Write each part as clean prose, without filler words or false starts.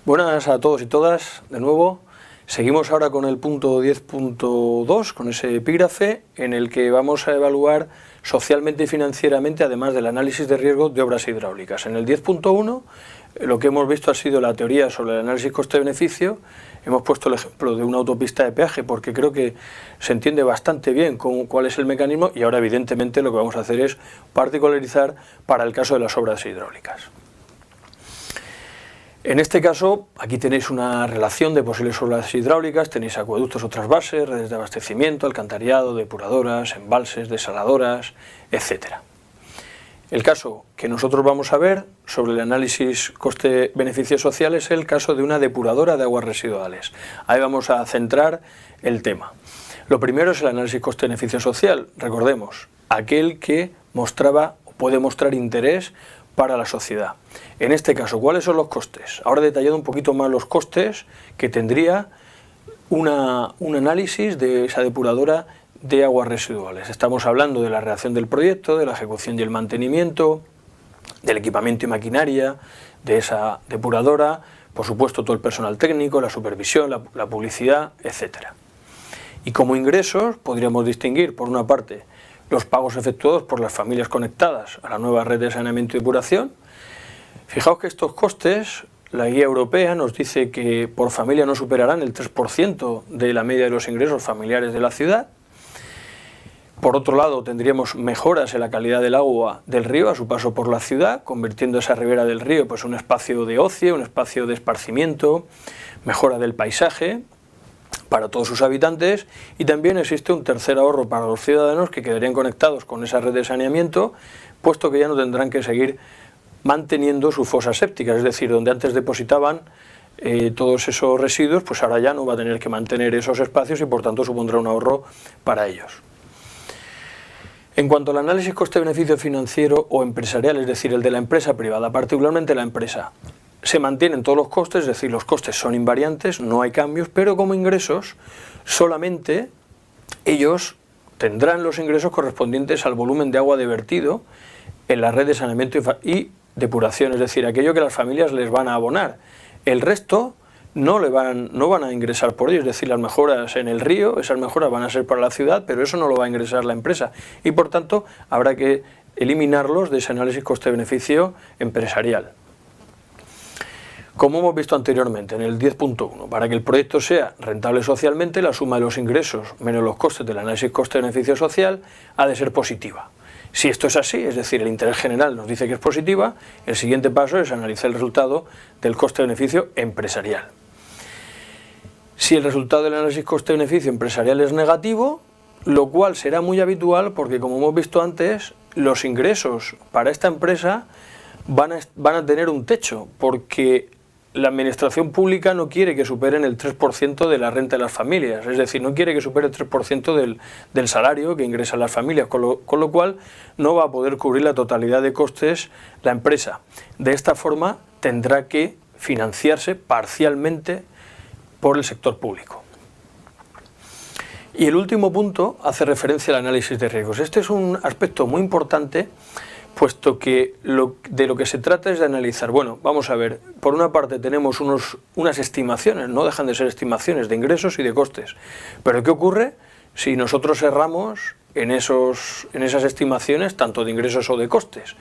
Buenas a todos y todas, de nuevo. Seguimos ahora con el punto 10.2, con ese epígrafe, en el que vamos a evaluar socialmente y financieramente, además del análisis de riesgo de obras hidráulicas. En el 10.1, lo que hemos visto ha sido la teoría sobre el análisis coste-beneficio. Hemos puesto el ejemplo de una autopista de peaje porque creo que se entiende bastante bien cuál es el mecanismo, y ahora evidentemente lo que vamos a hacer es particularizar para el caso de las obras hidráulicas. En este caso, aquí tenéis una relación de posibles obras hidráulicas, tenéis acueductos, otras bases, redes de abastecimiento, alcantarillado, depuradoras, embalses, desaladoras, etc. El caso que nosotros vamos a ver sobre el análisis coste-beneficio social es el caso de una depuradora de aguas residuales. Ahí vamos a centrar el tema. Lo primero es el análisis coste-beneficio social, recordemos, aquel que mostraba o puede mostrar interés para la sociedad. En este caso, ¿cuáles son los costes? Ahora he detallado un poquito más los costes que tendría un análisis de esa depuradora de aguas residuales. Estamos hablando de la redacción del proyecto, de la ejecución y el mantenimiento, del equipamiento y maquinaria de esa depuradora, por supuesto todo el personal técnico, la supervisión, la publicidad, etc. Y como ingresos podríamos distinguir, por una parte, los pagos efectuados por las familias conectadas a la nueva red de saneamiento y depuración. Fijaos que estos costes, la guía europea nos dice que por familia no superarán el 3% de la media de los ingresos familiares de la ciudad. Por otro lado, tendríamos mejoras en la calidad del agua del río a su paso por la ciudad, convirtiendo esa ribera del río pues, en un espacio de ocio, un espacio de esparcimiento, mejora del paisaje para todos sus habitantes, y también existe un tercer ahorro para los ciudadanos que quedarían conectados con esa red de saneamiento, puesto que ya no tendrán que seguir manteniendo sus fosas sépticas, es decir, donde antes depositaban todos esos residuos, pues ahora ya no va a tener que mantener esos espacios y por tanto supondrá un ahorro para ellos. En cuanto al análisis coste-beneficio financiero o empresarial, es decir, el de la empresa privada, particularmente la empresa, se mantienen todos los costes, es decir, los costes son invariantes, no hay cambios, pero como ingresos solamente ellos tendrán los ingresos correspondientes al volumen de agua de vertido en la red de saneamiento y depuración, es decir, aquello que las familias les van a abonar. El resto no van a ingresar por ello, es decir, las mejoras en el río, esas mejoras van a ser para la ciudad, pero eso no lo va a ingresar la empresa y por tanto habrá que eliminarlos de ese análisis coste-beneficio empresarial. Como hemos visto anteriormente en el 10.1, para que el proyecto sea rentable socialmente, la suma de los ingresos menos los costes del análisis coste-beneficio social ha de ser positiva. Si esto es así, es decir, el interés general nos dice que es positiva, el siguiente paso es analizar el resultado del coste-beneficio empresarial. Si el resultado del análisis coste-beneficio empresarial es negativo, lo cual será muy habitual porque, como hemos visto antes, los ingresos para esta empresa van a tener un techo, porque la administración pública no quiere que superen el 3% de la renta de las familias, es decir, no quiere que supere el 3% del salario que ingresan las familias, con lo cual no va a poder cubrir la totalidad de costes la empresa. De esta forma tendrá que financiarse parcialmente por el sector público. Y el último punto hace referencia al análisis de riesgos. Este es un aspecto muy importante, puesto que de lo que se trata es de analizar, bueno, vamos a ver, por una parte tenemos unas estimaciones, no dejan de ser estimaciones de ingresos y de costes, pero ¿qué ocurre si nosotros erramos en esas estimaciones, tanto de ingresos o de costes?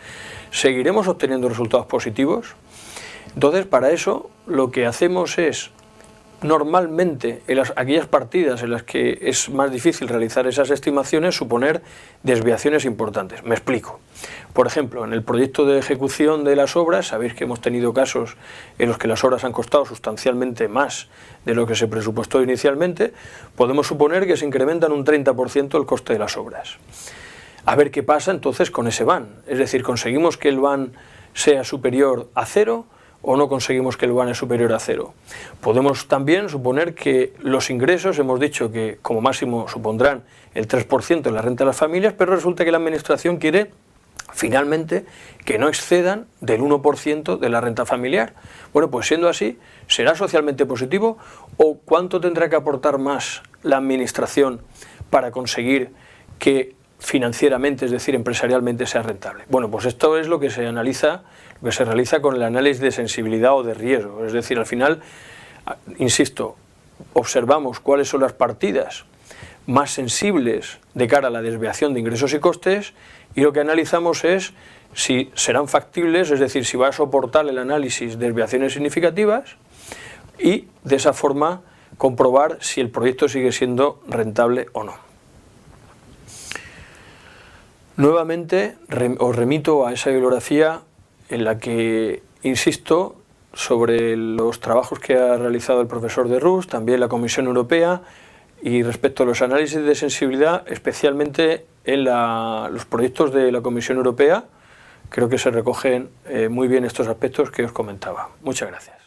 ¿Seguiremos obteniendo resultados positivos? Entonces, para eso, lo que hacemos es, normalmente, en aquellas partidas en las que es más difícil realizar esas estimaciones, suponer desviaciones importantes. Me explico. Por ejemplo, en el proyecto de ejecución de las obras, sabéis que hemos tenido casos en los que las obras han costado sustancialmente más de lo que se presupuestó inicialmente, podemos suponer que se incrementan un 30% el coste de las obras. A ver qué pasa entonces con ese van, es decir, ¿conseguimos que el van sea superior a cero o no conseguimos que el van es superior a cero? Podemos también suponer que los ingresos, hemos dicho que como máximo supondrán el 3% de la renta de las familias, pero resulta que la administración quiere finalmente que no excedan del 1% de la renta familiar. Bueno, pues siendo así, ¿será socialmente positivo o cuánto tendrá que aportar más la administración para conseguir que financieramente, es decir, empresarialmente sea rentable. Bueno, pues esto es lo que se analiza, lo que se realiza con el análisis de sensibilidad o de riesgo. Es decir, al final, insisto, observamos cuáles son las partidas más sensibles de cara a la desviación de ingresos y costes, y lo que analizamos es si serán factibles, es decir, si va a soportar el análisis desviaciones significativas, y de esa forma comprobar si el proyecto sigue siendo rentable o no. Nuevamente os remito a esa bibliografía en la que insisto sobre los trabajos que ha realizado el profesor de Rus, también la Comisión Europea, y respecto a los análisis de sensibilidad, especialmente en los proyectos de la Comisión Europea, creo que se recogen muy bien estos aspectos que os comentaba. Muchas gracias.